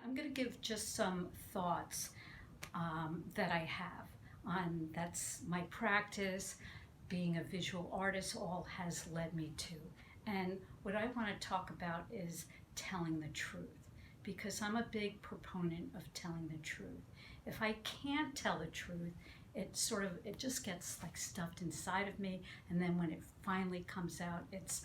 I'm going to give just some thoughts that I have on that's my practice. Being a visual artist all has led me to. And what I want to talk about is telling the truth because I'm a big proponent of telling the truth. If I can't tell the truth, it just gets like stuffed inside of me, and then when it finally comes out, it's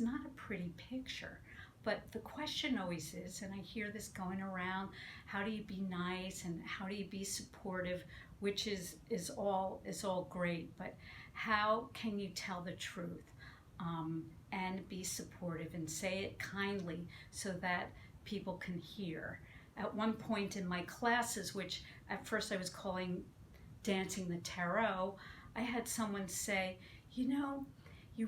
not a pretty picture. But the question always is, and I hear this going around, how do you be nice and how do you be supportive, which is all great, but how can you tell the truth and be supportive and say it kindly so that people can hear? At one point in my classes, which at first I was calling dancing the taro, I had someone say, you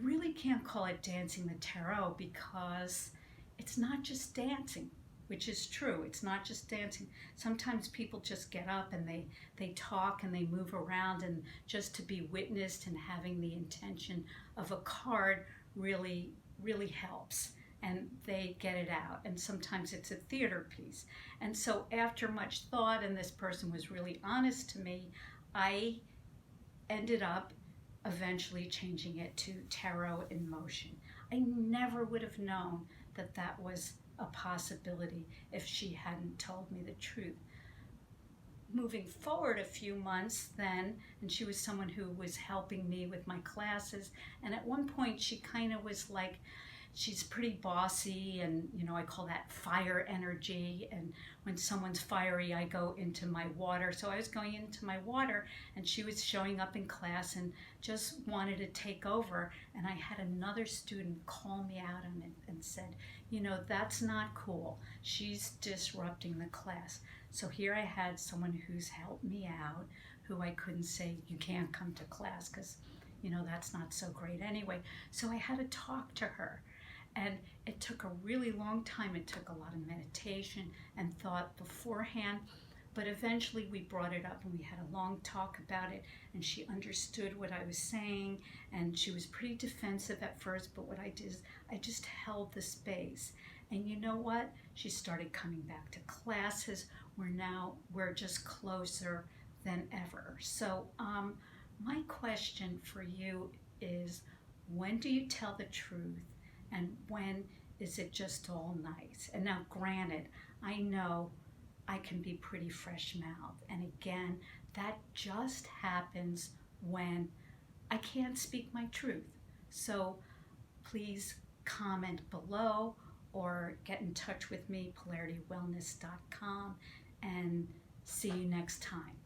really can't call it dancing the taro because it's not just dancing, which is true. It's not just dancing. Sometimes people just get up and they talk and they move around, and just to be witnessed and having the intention of a card really, really helps. And they get it out. And sometimes it's a theater piece. And so after much thought, and this person was really honest to me, I ended up eventually changing it to Tarot in Motion. I never would have known that that was a possibility if she hadn't told me the truth. Moving forward a few months then, and she was someone who was helping me with my classes, and at one point she kind of was like, she's pretty bossy, and I call that fire energy, and when someone's fiery I go into my water. So I was going into my water and she was showing up in class and just wanted to take over, and I had another student call me out on it and said, that's not cool, she's disrupting the class. So here I had someone who's helped me out, who I couldn't say you can't come to class because that's not so great anyway. So I had to talk to her. And it took a really long time. It took a lot of meditation and thought beforehand. But eventually we brought it up and we had a long talk about it. And she understood what I was saying. And she was pretty defensive at first. But what I did is I just held the space. And you know what? She started coming back to classes. We're just closer than ever. So my question for you is, when do you tell the truth? And when is it just all nice? And now, granted, I know I can be pretty fresh-mouthed. And again, that just happens when I can't speak my truth. So please comment below or get in touch with me, polaritywellness.com, and see you next time.